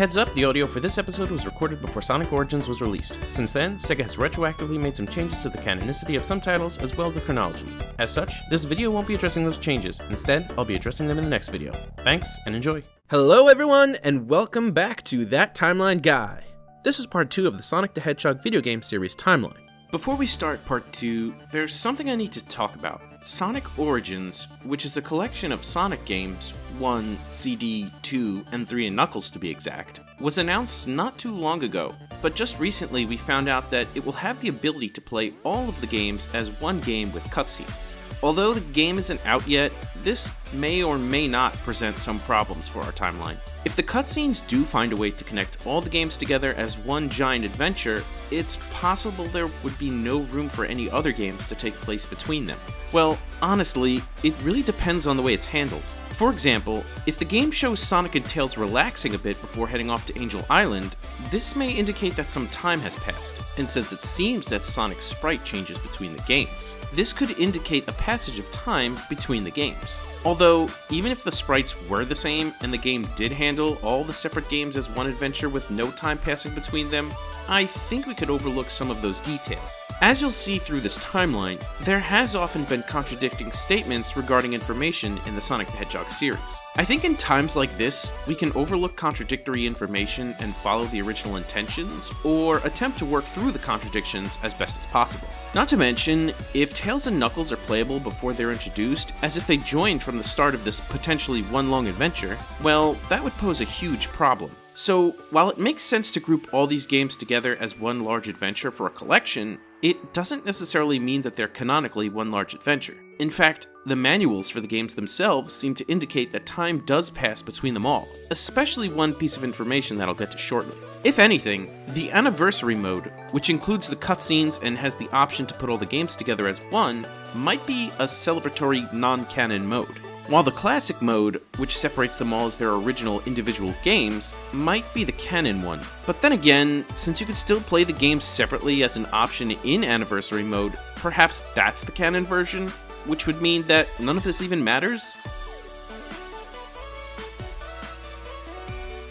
heads up, the audio for this episode was recorded before Sonic Origins was released. Since then, Sega has retroactively made some changes to the canonicity of some titles as well as the chronology. As such, this video won't be addressing those changes. Instead, I'll be addressing them in the next video. Thanks, and enjoy. Hello everyone, and welcome back to That Timeline Guy. This is part 2 of the Sonic the Hedgehog video game series timeline. Before we start part 2, there's something I need to talk about. Sonic Origins, which is a collection of Sonic games, 1, CD, 2, and 3 and Knuckles to be exact, was announced not too long ago, but just recently we found out that it will have the ability to play all of the games as one game with cutscenes. Although the game isn't out yet, this may or may not present some problems for our timeline. If the cutscenes do find a way to connect all the games together as one giant adventure, it's possible there would be no room for any other games to take place between them. Well, honestly, it really depends on the way it's handled. For example, if the game shows Sonic and Tails relaxing a bit before heading off to Angel Island, this may indicate that some time has passed, and since it seems that Sonic's sprite changes between the games, this could indicate a passage of time between the games. Although, even if the sprites were the same and the game did handle all the separate games as one adventure with no time passing between them, I think we could overlook some of those details. As you'll see through this timeline, there has often been contradicting statements regarding information in the Sonic the Hedgehog series. I think in times like this, we can overlook contradictory information and follow the original intentions, or attempt to work through the contradictions as best as possible. Not to mention, if Tails and Knuckles are playable before they're introduced, as if they joined from the start of this potentially one long adventure, well, that would pose a huge problem. So, while it makes sense to group all these games together as one large adventure for a collection, it doesn't necessarily mean that they're canonically one large adventure. In fact, the manuals for the games themselves seem to indicate that time does pass between them all, especially one piece of information that I'll get to shortly. If anything, the Anniversary mode, which includes the cutscenes and has the option to put all the games together as one, might be a celebratory non-canon mode. While the Classic mode, which separates them all as their original individual games, might be the canon one. But then again, since you could still play the games separately as an option in Anniversary mode, perhaps that's the canon version, which would mean that none of this even matters?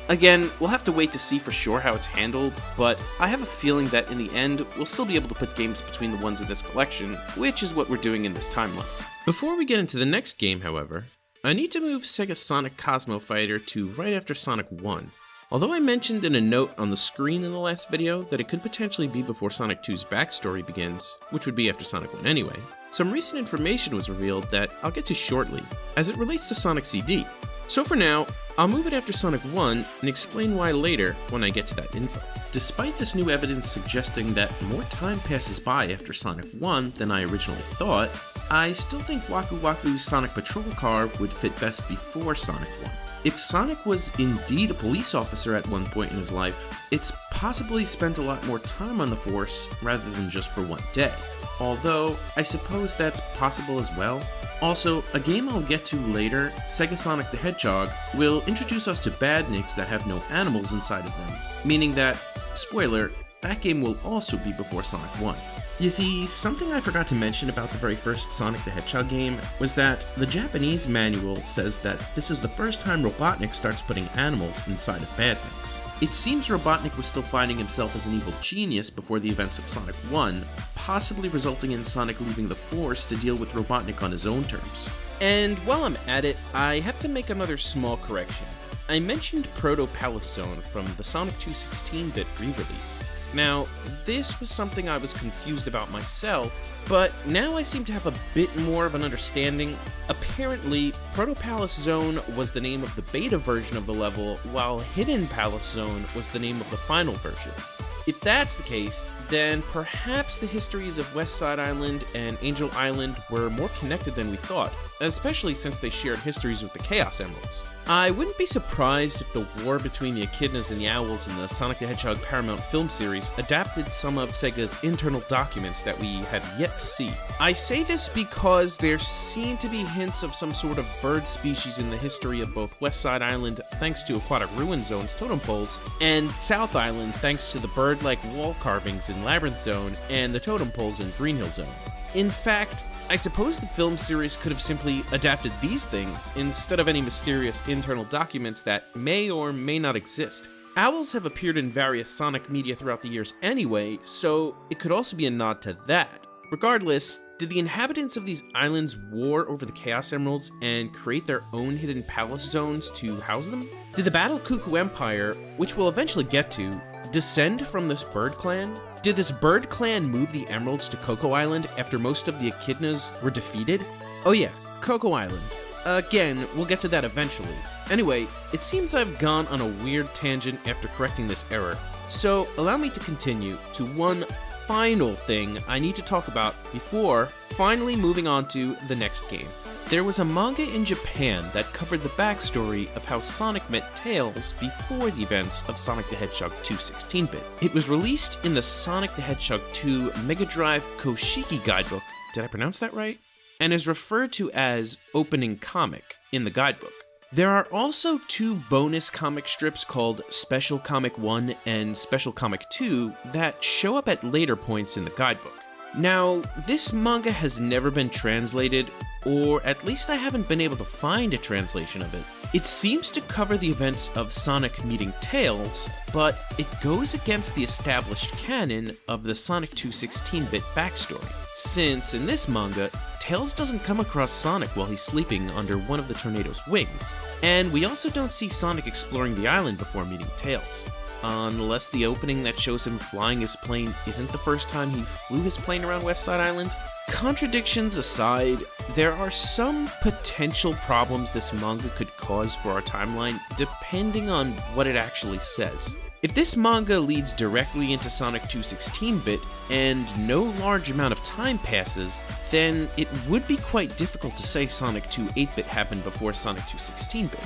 Again, we'll have to wait to see for sure how it's handled, but I have a feeling that in the end, we'll still be able to put games between the ones in this collection, which is what we're doing in this timeline. Before we get into the next game, however, I need to move SegaSonic Cosmo Fighter to right after Sonic 1. Although I mentioned in a note on the screen in the last video that it could potentially be before Sonic 2's backstory begins, which would be after Sonic 1 anyway, some recent information was revealed that I'll get to shortly, as it relates to Sonic CD. So for now, I'll move it after Sonic 1 and explain why later when I get to that info. Despite this new evidence suggesting that more time passes by after Sonic 1 than I originally thought, I still think Waku Waku's Sonic Patrol car would fit best before Sonic 1. If Sonic was indeed a police officer at one point in his life, it's possibly spent a lot more time on the Force rather than just for one day. Although, I suppose that's possible as well. Also, a game I'll get to later, SegaSonic the Hedgehog, will introduce us to badniks that have no animals inside of them, meaning that, spoiler, that game will also be before Sonic 1. You see, something I forgot to mention about the very first Sonic the Hedgehog game was that the Japanese manual says that this is the first time Robotnik starts putting animals inside of badniks. It seems Robotnik was still finding himself as an evil genius before the events of Sonic 1, possibly resulting in Sonic leaving the Force to deal with Robotnik on his own terms. And while I'm at it, I have to make another small correction. I mentioned Proto Palace Zone from the Sonic 2 16-bit re-release. Now, this was something I was confused about myself, but now I seem to have a bit more of an understanding. Apparently, Proto Palace Zone was the name of the beta version of the level, while Hidden Palace Zone was the name of the final version. If that's the case, then perhaps the histories of West Side Island and Angel Island were more connected than we thought, especially since they shared histories with the Chaos Emeralds. I wouldn't be surprised if the war between the Echidnas and the Owls in the Sonic the Hedgehog Paramount film series adapted some of Sega's internal documents that we had yet to see. I say this because there seem to be hints of some sort of bird species in the history of both West Side Island thanks to Aquatic Ruin Zone's totem poles, and South Island thanks to the bird-like wall carvings in Labyrinth Zone and the totem poles in Green Hill Zone. In fact, I suppose the film series could have simply adapted these things instead of any mysterious internal documents that may or may not exist. Owls have appeared in various Sonic media throughout the years anyway, so it could also be a nod to that. Regardless, did the inhabitants of these islands war over the Chaos Emeralds and create their own hidden palace zones to house them? Did the Battle Cuckoo Empire, which we'll eventually get to, descend from this bird clan? Did this bird clan move the emeralds to Coco Island after most of the echidnas were defeated? Oh yeah, Coco Island. Again, we'll get to that eventually. Anyway, it seems I've gone on a weird tangent after correcting this error, so allow me to continue to one final thing I need to talk about before finally moving on to the next game. There was a manga in Japan that covered the backstory of how Sonic met Tails before the events of Sonic the Hedgehog 2 16-bit. It was released in the Sonic the Hedgehog 2 Mega Drive Koshiki guidebook, did I pronounce that right? And is referred to as opening comic in the guidebook. There are also 2 bonus comic strips called Special Comic 1 and Special Comic 2 that show up at later points in the guidebook. Now, this manga has never been translated, or at least I haven't been able to find a translation of it. It seems to cover the events of Sonic meeting Tails, but it goes against the established canon of the Sonic 2 16-bit backstory, since in this manga, Tails doesn't come across Sonic while he's sleeping under one of the tornado's wings, and we also don't see Sonic exploring the island before meeting Tails. Unless the opening that shows him flying his plane isn't the first time he flew his plane around West Side Island. Contradictions aside, there are some potential problems this manga could cause for our timeline depending on what it actually says. If this manga leads directly into Sonic 2 16-bit and no large amount of time passes, then it would be quite difficult to say Sonic 2 8-bit happened before Sonic 2 16-bit,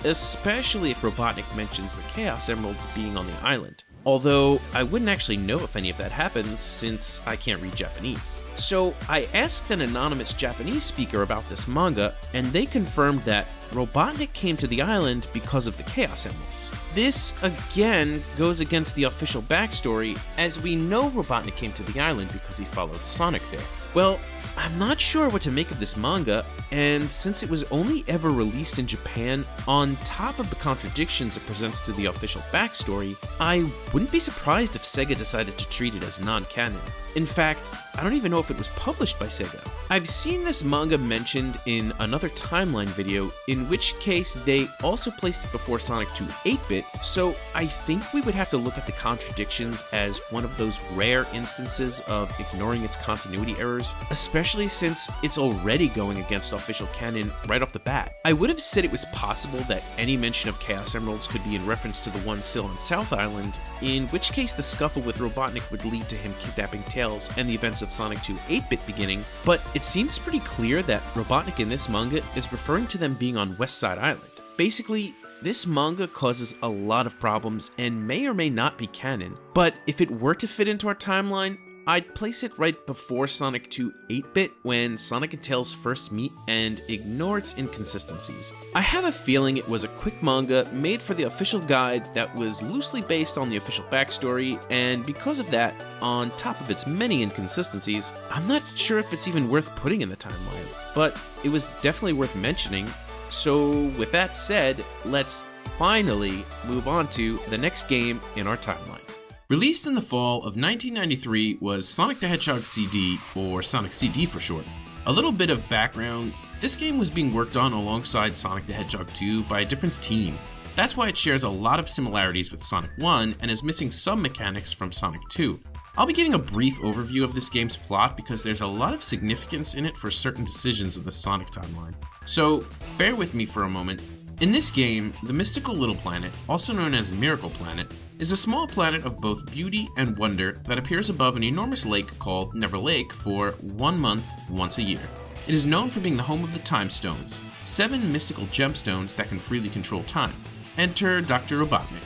especially if Robotnik mentions the Chaos Emeralds being on the island. Although, I wouldn't actually know if any of that happens since I can't read Japanese. So, I asked an anonymous Japanese speaker about this manga, and they confirmed that Robotnik came to the island because of the Chaos Emeralds. This, again, goes against the official backstory, as we know Robotnik came to the island because he followed Sonic there. Well, I'm not sure what to make of this manga, and since it was only ever released in Japan, on top of the contradictions it presents to the official backstory, I wouldn't be surprised if Sega decided to treat it as non-canon. In fact, I don't even know if it was published by Sega. I've seen this manga mentioned in another timeline video, in which case they also placed it before Sonic 2 8-bit, so I think we would have to look at the contradictions as one of those rare instances of ignoring its continuity errors, especially since it's already going against official canon right off the bat. I would have said it was possible that any mention of Chaos Emeralds could be in reference to the one still on South Island, in which case the scuffle with Robotnik would lead to him kidnapping Tails and the events of Sonic 2 8-bit beginning, but it seems pretty clear that Robotnik in this manga is referring to them being on West Side Island. Basically, this manga causes a lot of problems and may or may not be canon, but if it were to fit into our timeline, I'd place it right before Sonic 2 8-bit when Sonic and Tails first meet and ignore its inconsistencies. I have a feeling it was a quick manga made for the official guide that was loosely based on the official backstory, and because of that, on top of its many inconsistencies, I'm not sure if it's even worth putting in the timeline, but it was definitely worth mentioning. So with that said, let's finally move on to the next game in our timeline. Released in the fall of 1993 was Sonic the Hedgehog CD, or Sonic CD for short. A little bit of background, this game was being worked on alongside Sonic the Hedgehog 2 by a different team. That's why it shares a lot of similarities with Sonic 1 and is missing some mechanics from Sonic 2. I'll be giving a brief overview of this game's plot because there's a lot of significance in it for certain decisions in the Sonic timeline. So, bear with me for a moment. In this game, the mystical little planet, also known as Miracle Planet, is a small planet of both beauty and wonder that appears above an enormous lake called Never Lake for 1 month, once a year. It is known for being the home of the Time Stones, 7 mystical gemstones that can freely control time. Enter Dr. Robotnik.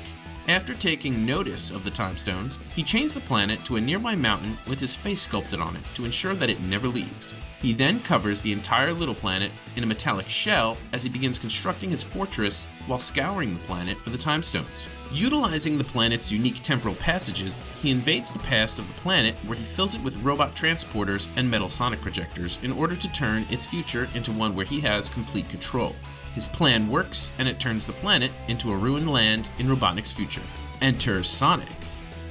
After taking notice of the Time Stones, he chains the planet to a nearby mountain with his face sculpted on it to ensure that it never leaves. He then covers the entire little planet in a metallic shell as he begins constructing his fortress while scouring the planet for the Time Stones. Utilizing the planet's unique temporal passages, he invades the past of the planet where he fills it with robot transporters and metal sonic projectors in order to turn its future into one where he has complete control. His plan works, and it turns the planet into a ruined land in Robotnik's future. Enter Sonic.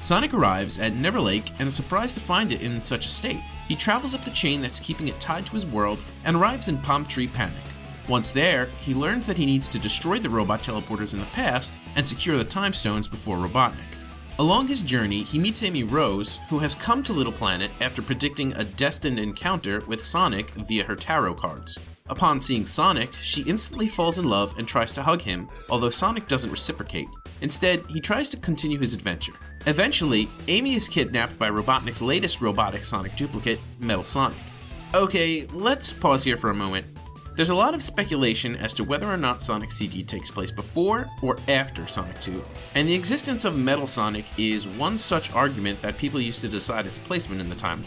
Sonic arrives at Never Lake and is surprised to find it in such a state. He travels up the chain that's keeping it tied to his world and arrives in Palm Tree Panic. Once there, he learns that he needs to destroy the robot teleporters in the past and secure the time stones before Robotnik. Along his journey, he meets Amy Rose, who has come to Little Planet after predicting a destined encounter with Sonic via her tarot cards. Upon seeing Sonic, she instantly falls in love and tries to hug him, although Sonic doesn't reciprocate. Instead, he tries to continue his adventure. Eventually, Amy is kidnapped by Robotnik's latest robotic Sonic duplicate, Metal Sonic. Okay, let's pause here for a moment. There's a lot of speculation as to whether or not Sonic CD takes place before or after Sonic 2, and the existence of Metal Sonic is one such argument that people used to decide its placement in the timeline.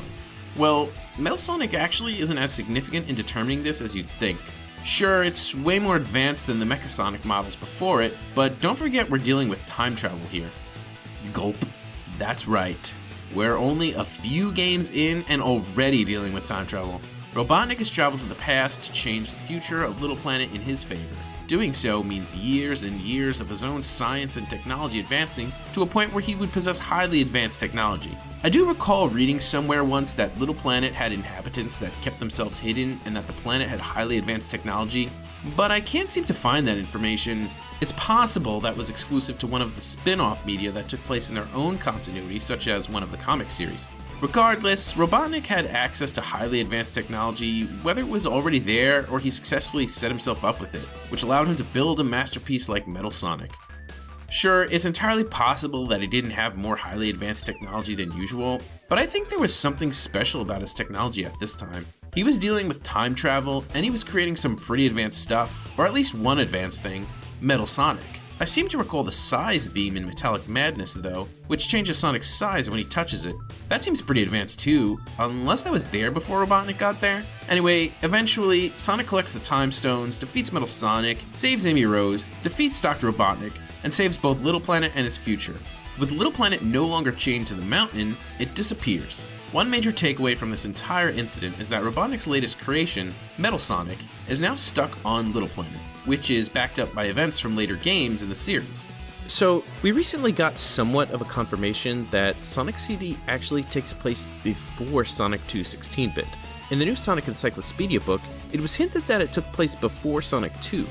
Well, Metal Sonic actually isn't as significant in determining this as you'd think. Sure, it's way more advanced than the Mechasonic models before it, but don't forget we're dealing with time travel here. Gulp. That's right. We're only a few games in and already dealing with time travel. Robotnik has traveled to the past to change the future of Little Planet in his favor. Doing so means years and years of his own science and technology advancing to a point where he would possess highly advanced technology. I do recall reading somewhere once that Little Planet had inhabitants that kept themselves hidden and that the planet had highly advanced technology, but I can't seem to find that information. It's possible that was exclusive to one of the spin-off media that took place in their own continuity, such as one of the comic series. Regardless, Robotnik had access to highly advanced technology, whether it was already there or he successfully set himself up with it, which allowed him to build a masterpiece like Metal Sonic. Sure, it's entirely possible that he didn't have more highly advanced technology than usual, but I think there was something special about his technology at this time. He was dealing with time travel, and he was creating some pretty advanced stuff, or at least one advanced thing, Metal Sonic. I seem to recall the size beam in Metallic Madness though, which changes Sonic's size when he touches it. That seems pretty advanced too, unless that was there before Robotnik got there. Anyway, eventually, Sonic collects the Time Stones, defeats Metal Sonic, saves Amy Rose, defeats Dr. Robotnik, and saves both Little Planet and its future. With Little Planet no longer chained to the mountain, it disappears. One major takeaway from this entire incident is that Robotnik's latest creation, Metal Sonic, is now stuck on Little Planet, which is backed up by events from later games in the series. So, we recently got somewhat of a confirmation that Sonic CD actually takes place before Sonic 2 16-bit. In the new Sonic Encyclopedia book, it was hinted that it took place before Sonic 2.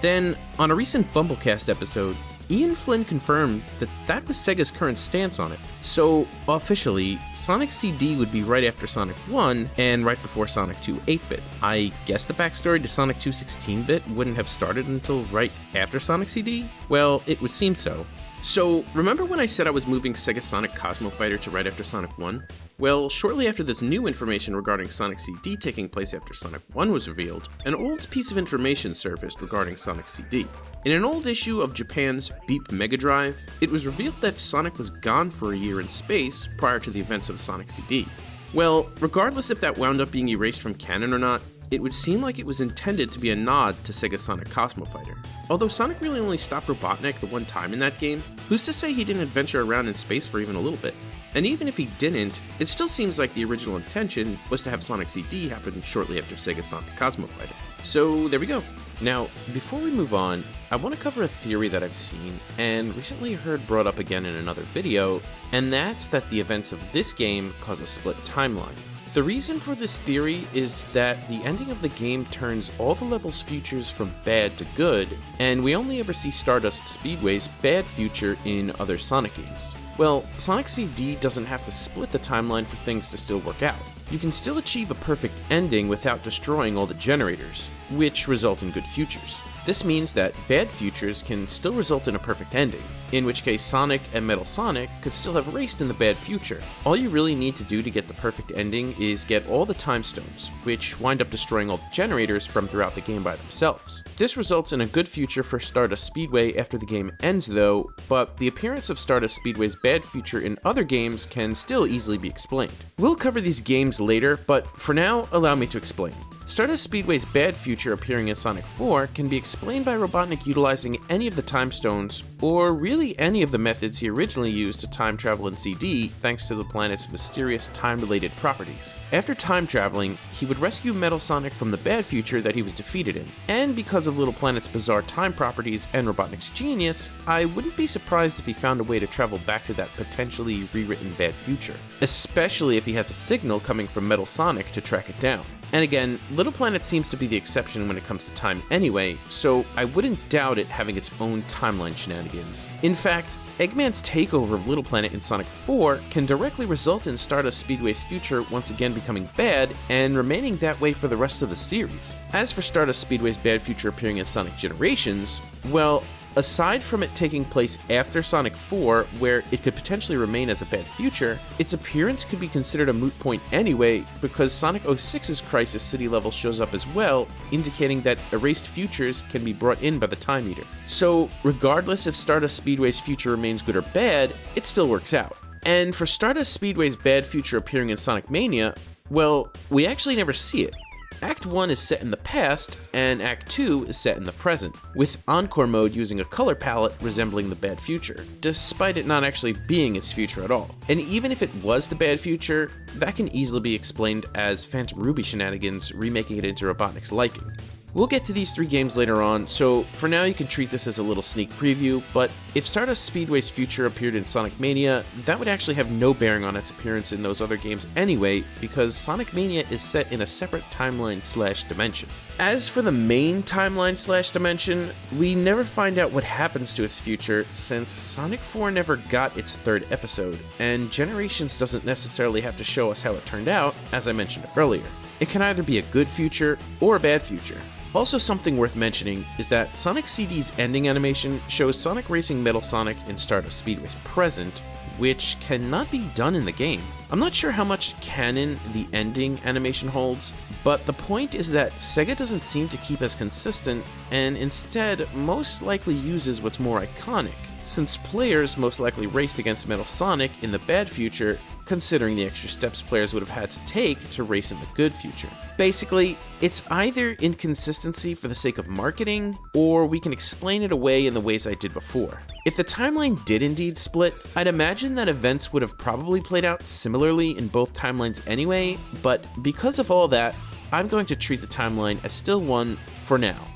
Then, on a recent Bumblecast episode, Ian Flynn confirmed that that was Sega's current stance on it. So, officially, Sonic CD would be right after Sonic 1 and right before Sonic 2 8-bit. I guess the backstory to Sonic 2 16-bit wouldn't have started until right after Sonic CD? Well, it would seem so. So, remember when I said I was moving SegaSonic Cosmo Fighter to right after Sonic 1? Well, shortly after this new information regarding Sonic CD taking place after Sonic 1 was revealed, an old piece of information surfaced regarding Sonic CD. In an old issue of Japan's Beep Mega Drive, it was revealed that Sonic was gone for a year in space prior to the events of Sonic CD. Well, regardless if that wound up being erased from canon or not, it would seem like it was intended to be a nod to SegaSonic Cosmo Fighter. Although Sonic really only stopped Robotnik the one time in that game, who's to say he didn't adventure around in space for even a little bit? And even if he didn't, it still seems like the original intention was to have Sonic CD happen shortly after SegaSonic Cosmo Fighter. So there we go. Now, before we move on, I want to cover a theory that I've seen and recently heard brought up again in another video, and that's that the events of this game cause a split timeline. The reason for this theory is that the ending of the game turns all the level's futures from bad to good, and we only ever see Stardust Speedway's bad future in other Sonic games. Well, Sonic CD doesn't have to split the timeline for things to still work out. You can still achieve a perfect ending without destroying all the generators, which result in good futures. This means that bad futures can still result in a perfect ending, in which case Sonic and Metal Sonic could still have raced in the bad future. All you really need to do to get the perfect ending is get all the time stones, which wind up destroying all the generators from throughout the game by themselves. This results in a good future for Stardust Speedway after the game ends though, but the appearance of Stardust Speedway's bad future in other games can still easily be explained. We'll cover these games later, but for now, allow me to explain. Stardust Speedway's bad future appearing in Sonic 4 can be explained by Robotnik utilizing any of the time stones, or really any of the methods he originally used to time travel in CD thanks to the planet's mysterious time-related properties. After time traveling, he would rescue Metal Sonic from the bad future that he was defeated in, and because of Little Planet's bizarre time properties and Robotnik's genius, I wouldn't be surprised if he found a way to travel back to that potentially rewritten bad future, especially if he has a signal coming from Metal Sonic to track it down. And again, Little Planet seems to be the exception when it comes to time anyway, so I wouldn't doubt it having its own timeline shenanigans. In fact, Eggman's takeover of Little Planet in Sonic 4 can directly result in Stardust Speedway's future once again becoming bad and remaining that way for the rest of the series. As for Stardust Speedway's bad future appearing in Sonic Generations, well, aside from it taking place after Sonic 4, where it could potentially remain as a bad future, its appearance could be considered a moot point anyway, because Sonic 06's Crisis City level shows up as well, indicating that erased futures can be brought in by the Time Eater. So, regardless if Stardust Speedway's future remains good or bad, it still works out. And for Stardust Speedway's bad future appearing in Sonic Mania, well, we actually never see it. Act 1 is set in the past, and Act 2 is set in the present, with Encore mode using a color palette resembling the bad future, despite it not actually being its future at all. And even if it was the bad future, that can easily be explained as Phantom Ruby shenanigans remaking it into Robotnik's liking. We'll get to these 3 games later on, so for now you can treat this as a little sneak preview, but if Stardust Speedway's future appeared in Sonic Mania, that would actually have no bearing on its appearance in those other games anyway, because Sonic Mania is set in a separate timeline/dimension. As for the main timeline/dimension, we never find out what happens to its future since Sonic 4 never got its 3rd episode, and Generations doesn't necessarily have to show us how it turned out, as I mentioned earlier. It can either be a good future or a bad future. Also, something worth mentioning is that Sonic CD's ending animation shows Sonic racing Metal Sonic in Stardust Speedway's present, which cannot be done in the game. I'm not sure how much canon the ending animation holds, but the point is that Sega doesn't seem to keep as consistent, and instead most likely uses what's more iconic, since players most likely raced against Metal Sonic in the bad future, considering the extra steps players would have had to take to race in the good future. Basically, it's either inconsistency for the sake of marketing, or we can explain it away in the ways I did before. If the timeline did indeed split, I'd imagine that events would have probably played out similarly in both timelines anyway, but because of all that, I'm going to treat the timeline as still one for now.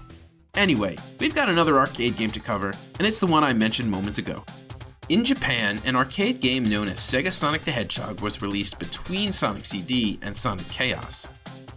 Anyway, we've got another arcade game to cover, and it's the one I mentioned moments ago. In Japan, an arcade game known as SegaSonic the Hedgehog was released between Sonic CD and Sonic Chaos.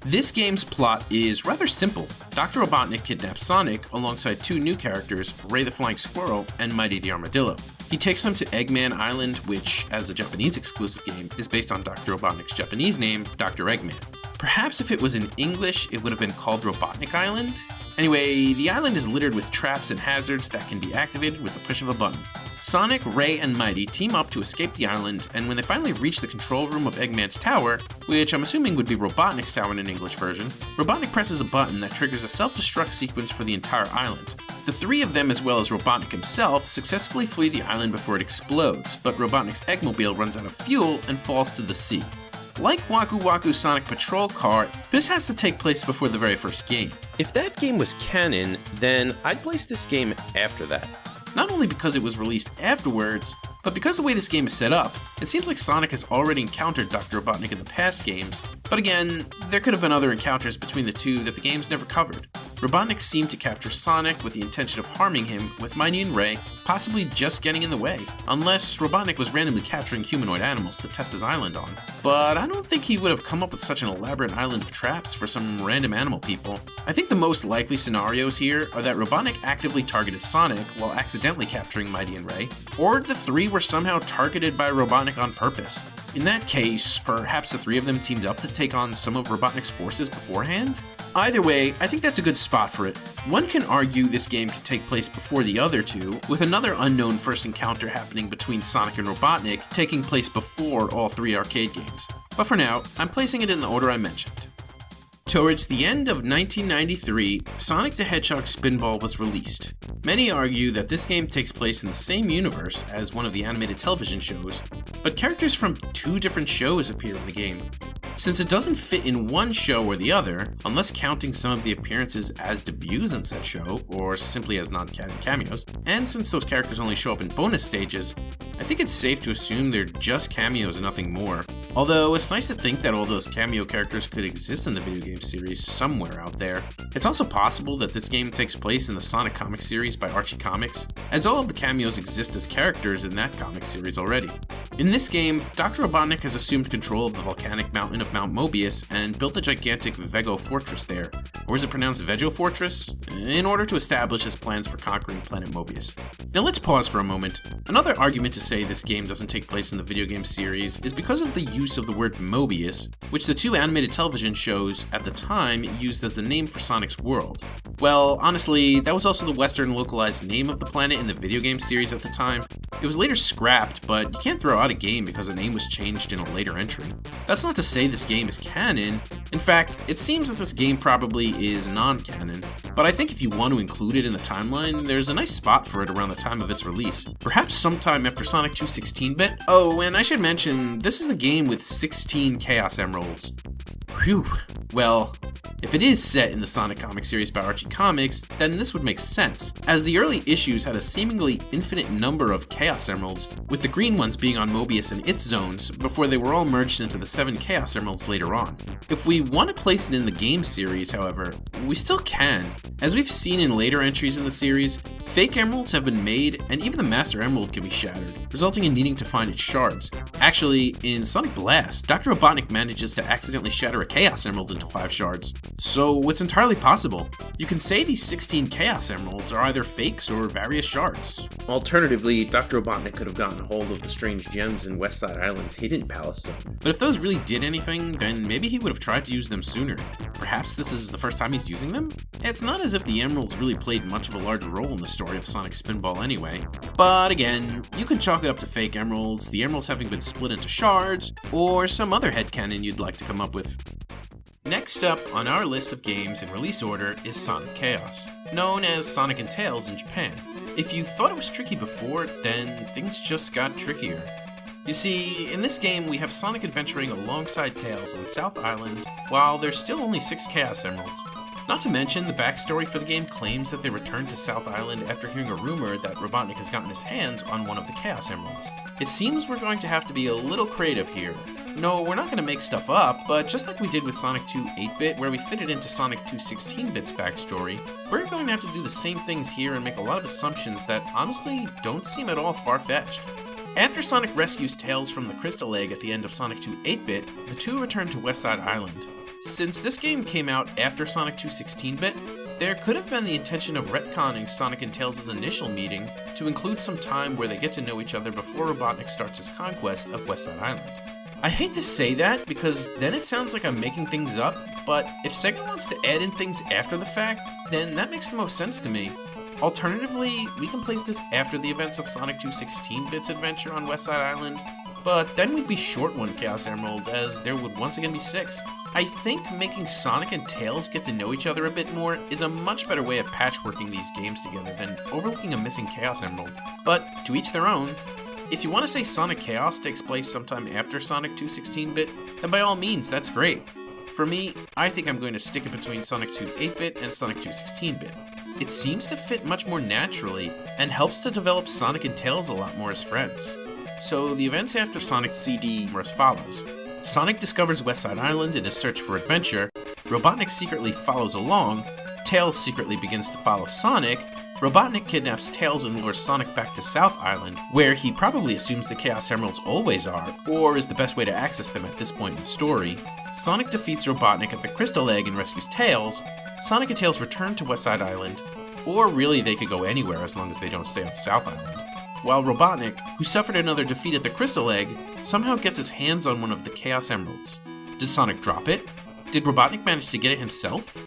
This game's plot is rather simple. Dr. Robotnik kidnaps Sonic alongside 2 new characters, Ray the Flying Squirrel and Mighty the Armadillo. He takes them to Eggman Island, which, as a Japanese exclusive game, is based on Dr. Robotnik's Japanese name, Dr. Eggman. Perhaps if it was in English, it would have been called Robotnik Island? Anyway, the island is littered with traps and hazards that can be activated with the push of a button. Sonic, Ray, and Mighty team up to escape the island, and when they finally reach the control room of Eggman's tower, which I'm assuming would be Robotnik's tower in an English version, Robotnik presses a button that triggers a self-destruct sequence for the entire island. The 3 of them, as well as Robotnik himself, successfully flee the island before it explodes, but Robotnik's Eggmobile runs out of fuel and falls to the sea. Like Waku Waku Sonic Patrol Car, this has to take place before the very first game. If that game was canon, then I'd place this game after that. Not only because it was released afterwards, but because the way this game is set up, it seems like Sonic has already encountered Dr. Robotnik in the past games, but again, there could have been other encounters between the 2 that the games never covered. Robotnik seemed to capture Sonic with the intention of harming him, with Mighty and Ray possibly just getting in the way, unless Robotnik was randomly capturing humanoid animals to test his island on. But I don't think he would have come up with such an elaborate island of traps for some random animal people. I think the most likely scenarios here are that Robotnik actively targeted Sonic while accidentally capturing Mighty and Ray, or the 3 were somehow targeted by Robotnik on purpose. In that case, perhaps the 3 of them teamed up to take on some of Robotnik's forces beforehand? Either way, I think that's a good spot for it. One can argue this game can take place before the other 2, with another unknown first encounter happening between Sonic and Robotnik taking place before all 3 arcade games. But for now, I'm placing it in the order I mentioned. Towards the end of 1993, Sonic the Hedgehog Spinball was released. Many argue that this game takes place in the same universe as one of the animated television shows, but characters from 2 different shows appear in the game. since it doesn't fit in one show or the other, unless counting some of the appearances as debuts in said show, or simply as non-canon cameos, and since those characters only show up in bonus stages, I think it's safe to assume they're just cameos and nothing more. Although it's nice to think that all those cameo characters could exist in the video game series somewhere out there. It's also possible that this game takes place in the Sonic comic series by Archie Comics, as all of the cameos exist as characters in that comic series already. In this game, Dr. Robotnik has assumed control of the volcanic mountain of Mount Mobius and built a gigantic Vego fortress there, or is it pronounced Vejo Fortress? In order to establish his plans for conquering planet Mobius. Now let's pause for a moment. Another argument to say this game doesn't take place in the video game series is because of the use of the word Mobius, which the two animated television shows at the time used as the name for Sonic's world. Well, honestly, that was also the Western localized name of the planet in the video game series at the time. It was later scrapped, but you can't throw out a game because the name was changed in a later entry. That's not to say this game is canon. In fact, it seems that this game probably is non-canon, but I think if you want to include it in the timeline, there's a nice spot for it around the time of its release. Perhaps sometime after Sonic 2 16-bit? Oh, and I should mention, this is the game with 16 Chaos Emeralds. Whew. Well, if it is set in the Sonic comic series by Archie Comics, then this would make sense, as the early issues had a seemingly infinite number of Chaos Emeralds, with the green ones being on Mobius and its zones, before they were all merged into the 7 Chaos Emeralds later on. If we want to place it in the game series, however, we still can. As we've seen in later entries in the series, fake emeralds have been made, and even the Master Emerald can be shattered, resulting in needing to find its shards. Actually, in Sonic Blast, Dr. Robotnik manages to accidentally shatter a Chaos Emerald into 5 shards. So it's entirely possible. You can say these 16 Chaos Emeralds are either fakes or various shards. Alternatively, Dr. Robotnik could have gotten a hold of the strange gems in Westside Island's hidden palace zone. But if those really did anything, then maybe he would have tried to use them sooner. Perhaps this is the first time he's using them? It's not as if the emeralds really played much of a large role in the story of Sonic Spinball anyway. But again, you can chalk it up to fake emeralds, the emeralds having been split into shards, or some other headcanon you'd like to come up with. Next up on our list of games in release order is Sonic Chaos, known as Sonic and Tails in Japan. If you thought it was tricky before, then things just got trickier. You see, in this game we have Sonic adventuring alongside Tails on South Island, while there's still only 6 Chaos Emeralds. Not to mention, the backstory for the game claims that they returned to South Island after hearing a rumor that Robotnik has gotten his hands on one of the Chaos Emeralds. It seems we're going to have to be a little creative here. No, we're not going to make stuff up, but just like we did with Sonic 2 8-bit, where we fitted into Sonic 2 16-bit's backstory, we're going to have to do the same things here and make a lot of assumptions that honestly don't seem at all far-fetched. After Sonic rescues Tails from the Crystal Egg at the end of Sonic 2 8-bit, the two return to Westside Island. Since this game came out after Sonic 2 16-bit, there could have been the intention of retconning Sonic and Tails' initial meeting to include some time where they get to know each other before Robotnik starts his conquest of Westside Island. I hate to say that because then it sounds like I'm making things up, but if Sega wants to add in things after the fact, then that makes the most sense to me. Alternatively, we can place this after the events of Sonic 2 16-bit's adventure on Westside Island, but then we'd be short 1 Chaos Emerald, as there would once again be 6. I think making Sonic and Tails get to know each other a bit more is a much better way of patchworking these games together than overlooking a missing Chaos Emerald. But to each their own. If you want to say Sonic Chaos takes place sometime after Sonic 2 16-bit, then by all means, that's great. For me, I think I'm going to stick it between Sonic 2 8-bit and Sonic 2 16-bit. It seems to fit much more naturally, and helps to develop Sonic and Tails a lot more as friends. So the events after Sonic CD are as follows. Sonic discovers Westside Island in his search for adventure, Robotnik secretly follows along, Tails secretly begins to follow Sonic, Robotnik kidnaps Tails and lures Sonic back to South Island, where he probably assumes the Chaos Emeralds always are, or is the best way to access them at this point in the story. Sonic defeats Robotnik at the Crystal Egg and rescues Tails. Sonic and Tails return to Westside Island, or really they could go anywhere as long as they don't stay on South Island. While Robotnik, who suffered another defeat at the Crystal Egg, somehow gets his hands on one of the Chaos Emeralds. Did Sonic drop it? Did Robotnik manage to get it himself?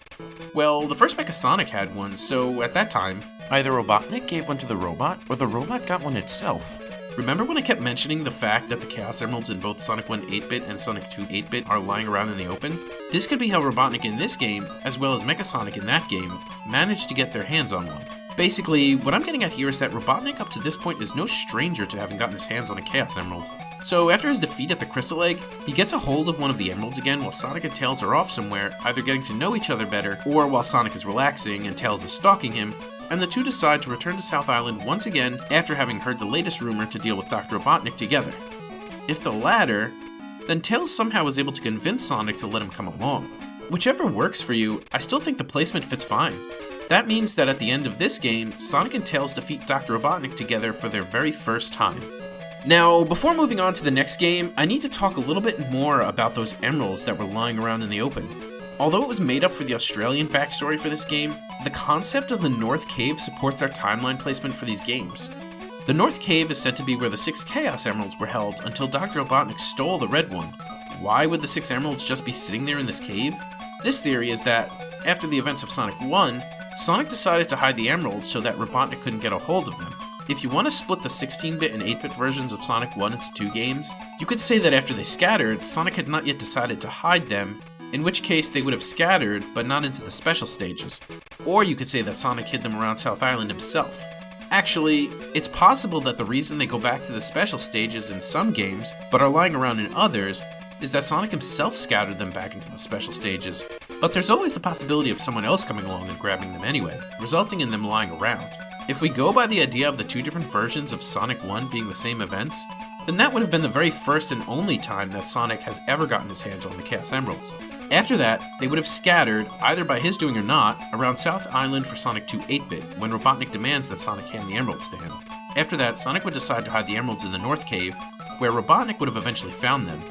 Well, the first Mecha Sonic had one, so at that time, either Robotnik gave one to the robot, or the robot got one itself. Remember when I kept mentioning the fact that the Chaos Emeralds in both Sonic 1 8-bit and Sonic 2 8-bit are lying around in the open? This could be how Robotnik in this game, as well as Mecha Sonic in that game, managed to get their hands on one. Basically, what I'm getting at here is that Robotnik up to this point is no stranger to having gotten his hands on a Chaos Emerald. So after his defeat at the Crystal Egg, he gets a hold of one of the emeralds again while Sonic and Tails are off somewhere, either getting to know each other better, or while Sonic is relaxing and Tails is stalking him, and the two decide to return to South Island once again after having heard the latest rumor to deal with Dr. Robotnik together. If the latter, then Tails somehow is able to convince Sonic to let him come along. Whichever works for you, I still think the placement fits fine. That means that at the end of this game, Sonic and Tails defeat Dr. Robotnik together for their very first time. Now, before moving on to the next game, I need to talk a little bit more about those emeralds that were lying around in the open. Although it was made up for the Australian backstory for this game, the concept of the North Cave supports our timeline placement for these games. The North Cave is said to be where the 6 Chaos Emeralds were held until Dr. Robotnik stole the red one. Why would the 6 emeralds just be sitting there in this cave? This theory is that, after the events of Sonic 1, Sonic decided to hide the emeralds so that Robotnik couldn't get a hold of them. If you want to split the 16-bit and 8-bit versions of Sonic 1 into 2 games, you could say that after they scattered, Sonic had not yet decided to hide them, in which case they would have scattered, but not into the special stages. Or you could say that Sonic hid them around South Island himself. Actually, it's possible that the reason they go back to the special stages in some games, but are lying around in others, is that Sonic himself scattered them back into the special stages. But there's always the possibility of someone else coming along and grabbing them anyway, resulting in them lying around. If we go by the idea of the 2 different versions of Sonic 1 being the same events, then that would have been the very first and only time that Sonic has ever gotten his hands on the Chaos Emeralds. After that, they would have scattered, either by his doing or not, around South Island for Sonic 2 8-bit, when Robotnik demands that Sonic hand the emeralds to him. After that, Sonic would decide to hide the emeralds in the North Cave, where Robotnik would have eventually found them,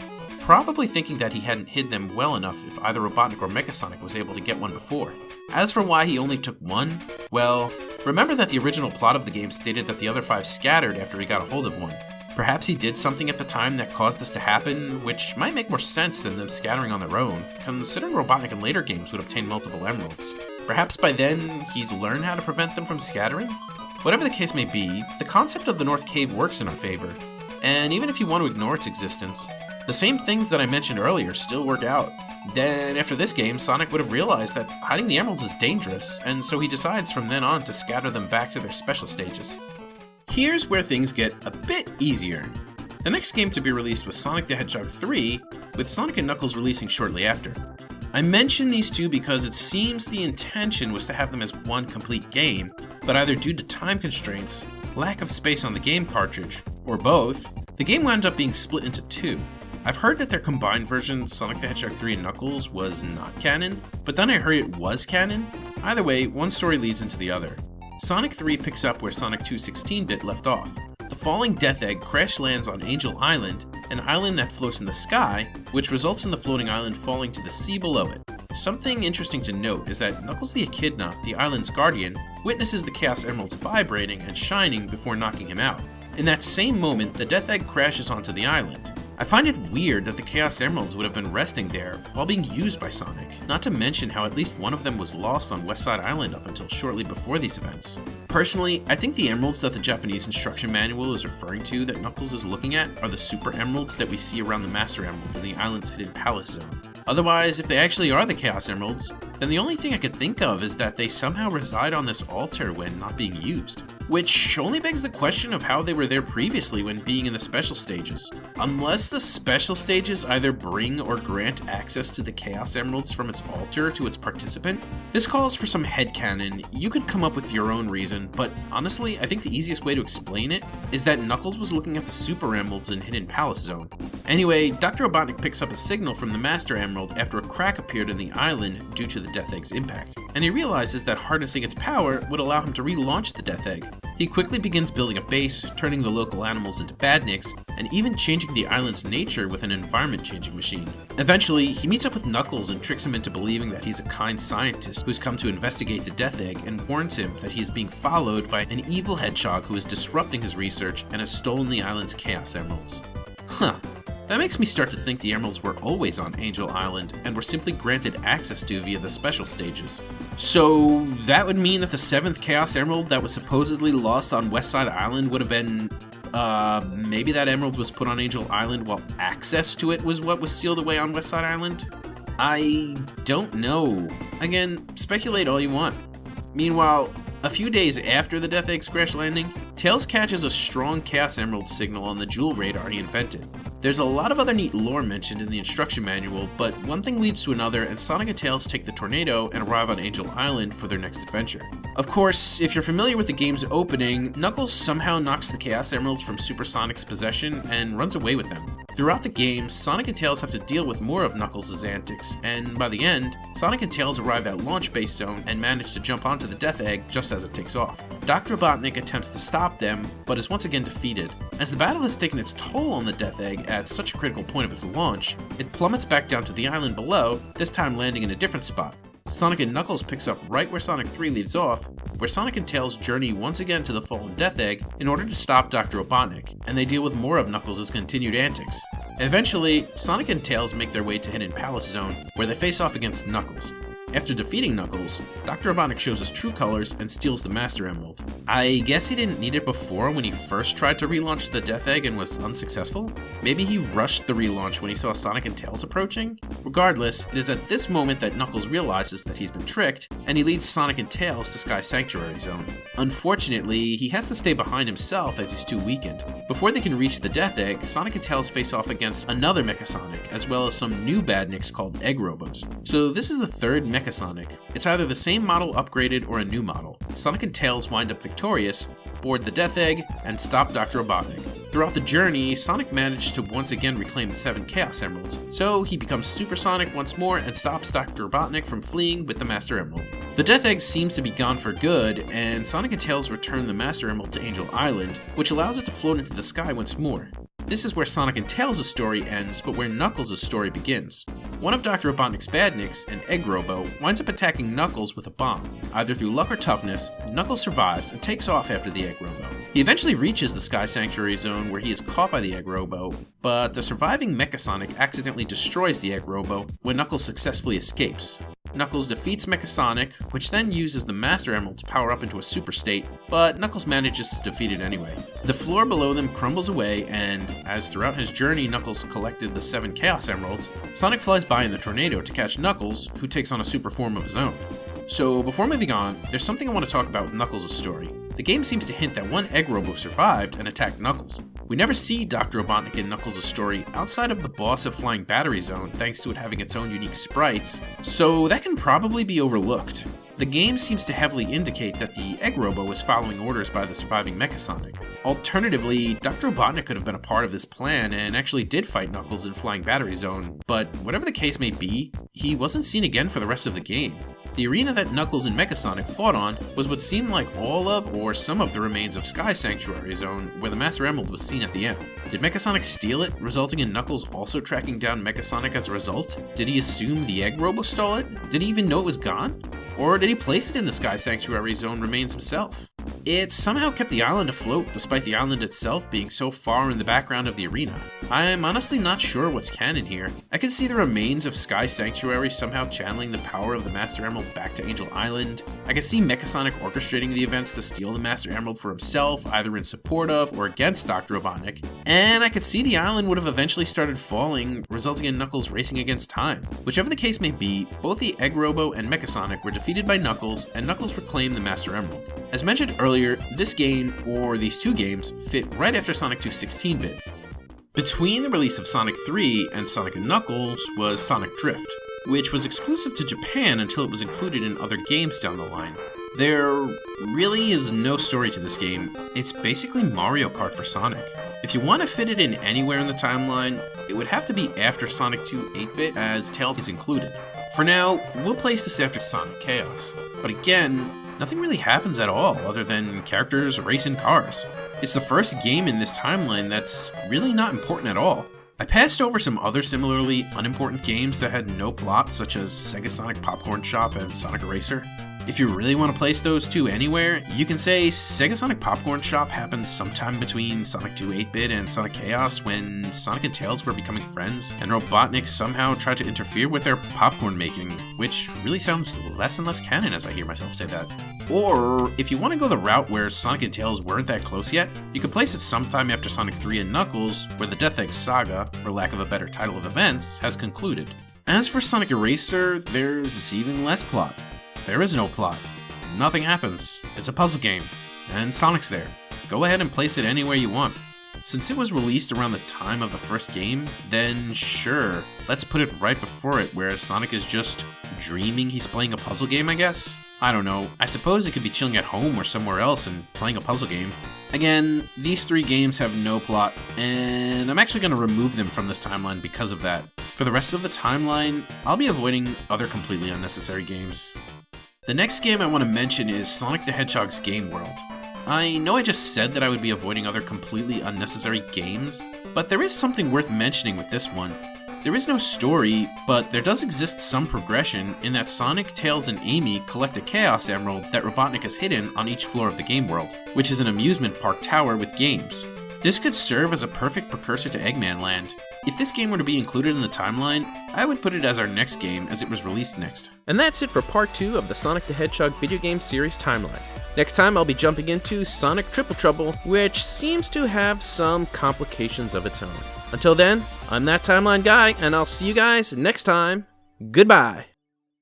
probably thinking that he hadn't hid them well enough if either Robotnik or Megasonic was able to get one before. As for why he only took one, well, remember that the original plot of the game stated that the other 5 scattered after he got a hold of one. Perhaps he did something at the time that caused this to happen, which might make more sense than them scattering on their own, considering Robotnik in later games would obtain multiple emeralds. Perhaps by then, he's learned how to prevent them from scattering? Whatever the case may be, the concept of the North Cave works in our favor, and even if you want to ignore its existence, the same things that I mentioned earlier still work out. Then, after this game, Sonic would have realized that hiding the emeralds is dangerous, and so he decides from then on to scatter them back to their special stages. Here's where things get a bit easier. The next game to be released was Sonic the Hedgehog 3, with Sonic and Knuckles releasing shortly after. I mention these two because it seems the intention was to have them as one complete game, but either due to time constraints, lack of space on the game cartridge, or both, the game wound up being split into 2. I've heard that their combined version, Sonic the Hedgehog 3 and Knuckles, was not canon, but then I heard it was canon. Either way, one story leads into the other. Sonic 3 picks up where Sonic 2 16-bit left off. The falling Death Egg crash lands on Angel Island, an island that floats in the sky, which results in the floating island falling to the sea below it. Something interesting to note is that Knuckles the Echidna, the island's guardian, witnesses the Chaos Emeralds vibrating and shining before knocking him out. In that same moment, the Death Egg crashes onto the island. I find it weird that the Chaos Emeralds would have been resting there while being used by Sonic, not to mention how at least one of them was lost on West Side Island up until shortly before these events. Personally, I think the emeralds that the Japanese instruction manual is referring to that Knuckles is looking at are the Super Emeralds that we see around the Master Emerald in the island's hidden palace zone. Otherwise, if they actually are the Chaos Emeralds, then the only thing I could think of is that they somehow reside on this altar when not being used. Which only begs the question of how they were there previously when being in the special stages. Unless the special stages either bring or grant access to the Chaos Emeralds from its altar to its participant. This calls for some headcanon. You could come up with your own reason, but honestly, I think the easiest way to explain it is that Knuckles was looking at the Super Emeralds in Hidden Palace Zone. Anyway, Dr. Robotnik picks up a signal from the Master Emerald after a crack appeared in the island due to the Death Egg's impact, and he realizes that harnessing its power would allow him to relaunch the Death Egg. He quickly begins building a base, turning the local animals into badniks, and even changing the island's nature with an environment-changing machine. Eventually, he meets up with Knuckles and tricks him into believing that he's a kind scientist who's come to investigate the Death Egg and warns him that he is being followed by an evil hedgehog who is disrupting his research and has stolen the island's Chaos Emeralds. That makes me start to think the emeralds were always on Angel Island and were simply granted access to via the special stages. So that would mean that the 7th Chaos Emerald that was supposedly lost on West Side Island would have been, maybe that emerald was put on Angel Island while access to it was what was sealed away on West Side Island? I don't know. Again, speculate all you want. Meanwhile, a few days after the Death Egg's crash landing, Tails catches a strong Chaos Emerald signal on the jewel radar he invented. There's a lot of other neat lore mentioned in the instruction manual, but one thing leads to another and Sonic and Tails take the tornado and arrive on Angel Island for their next adventure. Of course, if you're familiar with the game's opening, Knuckles somehow knocks the Chaos Emeralds from Super Sonic's possession and runs away with them. Throughout the game, Sonic and Tails have to deal with more of Knuckles' antics, and by the end, Sonic and Tails arrive at Launch Base Zone and manage to jump onto the Death Egg just as it takes off. Dr. Robotnik attempts to stop them, but is once again defeated. As the battle has taken its toll on the Death Egg at such a critical point of its launch, it plummets back down to the island below, this time landing in a different spot. Sonic and Knuckles picks up right where Sonic 3 leaves off, where Sonic and Tails journey once again to the fallen Death Egg in order to stop Dr. Robotnik, and they deal with more of Knuckles' continued antics. Eventually, Sonic and Tails make their way to Hidden Palace Zone, where they face off against Knuckles. After defeating Knuckles, Dr. Robotnik shows his true colors and steals the Master Emerald. I guess he didn't need it before when he first tried to relaunch the Death Egg and was unsuccessful? Maybe he rushed the relaunch when he saw Sonic and Tails approaching? Regardless, it is at this moment that Knuckles realizes that he's been tricked, and he leads Sonic and Tails to Sky Sanctuary Zone. Unfortunately, he has to stay behind himself as he's too weakened. Before they can reach the Death Egg, Sonic and Tails face off against another Mecha Sonic, as well as some new badniks called Egg Robos. So this is the third Mecha Sonic. It's either the same model upgraded or a new model. Sonic and Tails wind up victorious, board the Death Egg, and stop Dr. Robotnik. Throughout the journey, Sonic managed to once again reclaim the 7 Chaos Emeralds, so he becomes Super Sonic once more and stops Dr. Robotnik from fleeing with the Master Emerald. The Death Egg seems to be gone for good, and Sonic and Tails return the Master Emerald to Angel Island, which allows it to float into the sky once more. This is where Sonic and Tails' story ends, but where Knuckles' story begins. One of Dr. Robotnik's badniks, an Egg Robo, winds up attacking Knuckles with a bomb. Either through luck or toughness, Knuckles survives and takes off after the Egg Robo. He eventually reaches the Sky Sanctuary Zone where he is caught by the Egg Robo, but the surviving Mecha Sonic accidentally destroys the Egg Robo when Knuckles successfully escapes. Knuckles defeats Mecha Sonic, which then uses the Master Emerald to power up into a super state, but Knuckles manages to defeat it anyway. The floor below them crumbles away, and as throughout his journey Knuckles collected the 7 Chaos Emeralds, Sonic flies by in the tornado to catch Knuckles, who takes on a super form of his own. So before moving on, there's something I want to talk about with Knuckles' story. The game seems to hint that one Egg Robo survived and attacked Knuckles. We never see Dr. Robotnik in Knuckles' story outside of the boss of Flying Battery Zone thanks to it having its own unique sprites, so that can probably be overlooked. The game seems to heavily indicate that the Egg Robo was following orders by the surviving Mecha Sonic. Alternatively, Dr. Robotnik could have been a part of this plan and actually did fight Knuckles in Flying Battery Zone, but whatever the case may be, he wasn't seen again for the rest of the game. The arena that Knuckles and Mecha Sonic fought on was what seemed like all of or some of the remains of Sky Sanctuary Zone, where the Master Emerald was seen at the end. Did Mecha Sonic steal it, resulting in Knuckles also tracking down Mecha Sonic as a result? Did he assume the Egg Robo stole it? Did he even know it was gone? Or did he place it in the Sky Sanctuary Zone remains himself? It somehow kept the island afloat despite the island itself being so far in the background of the arena. I'm honestly not sure what's canon here. I can see the remains of Sky Sanctuary somehow channeling the power of the Master Emerald back to Angel Island. I can see Mecha Sonic orchestrating the events to steal the Master Emerald for himself, either in support of or against Dr. Robotnik. And I could see the island would have eventually started falling, resulting in Knuckles racing against time. Whichever the case may be, both the Egg Robo and Mecha Sonic were defeated by Knuckles, and Knuckles reclaimed the Master Emerald. As mentioned earlier, this game, or these two games, fit right after Sonic 2's 16-bit. Between the release of Sonic 3 and Sonic & Knuckles was Sonic Drift, which was exclusive to Japan until it was included in other games down the line. There really is no story to this game. It's basically Mario Kart for Sonic. If you want to fit it in anywhere in the timeline, it would have to be after Sonic 2 8-bit, as Tails is included. For now, we'll place this after Sonic Chaos. But again, nothing really happens at all other than characters racing cars. It's the first game in this timeline that's really not important at all. I passed over some other similarly unimportant games that had no plot, such as SegaSonic Popcorn Shop and Sonic Eraser. If you really want to place those two anywhere, you can say SegaSonic Popcorn Shop happened sometime between Sonic 2 8-bit and Sonic Chaos when Sonic and Tails were becoming friends, and Robotnik somehow tried to interfere with their popcorn making, which really sounds less and less canon as I hear myself say that. Or, if you want to go the route where Sonic and Tails weren't that close yet, you could place it sometime after Sonic 3 and Knuckles, where the Death Egg Saga, for lack of a better title of events, has concluded. As for Sonic Eraser, there's even less plot. There is no plot. Nothing happens. It's a puzzle game. And Sonic's there. go ahead and place it anywhere you want. Since it was released around the time of the first game, then sure, let's put it right before it where Sonic is just dreaming he's playing a puzzle game, I guess? I don't know, I suppose it could be chilling at home or somewhere else and playing a puzzle game. Again, these 3 games have no plot, and I'm actually going to remove them from this timeline because of that. For the rest of the timeline, I'll be avoiding other completely unnecessary games. The next game I want to mention is Sonic the Hedgehog's Gameworld. I know I just said that I would be avoiding other completely unnecessary games, but there is something worth mentioning with this one. There is no story, but there does exist some progression in that Sonic, Tails, and Amy collect a Chaos Emerald that Robotnik has hidden on each floor of the game world, which is an amusement park tower with games. This could serve as a perfect precursor to Eggman Land. If this game were to be included in the timeline, I would put it as our next game as it was released next. And that's it for part 2 of the Sonic the Hedgehog video game series timeline. Next time I'll be jumping into Sonic Triple Trouble, which seems to have some complications of its own. Until then, I'm that timeline guy, and I'll see you guys next time. Goodbye!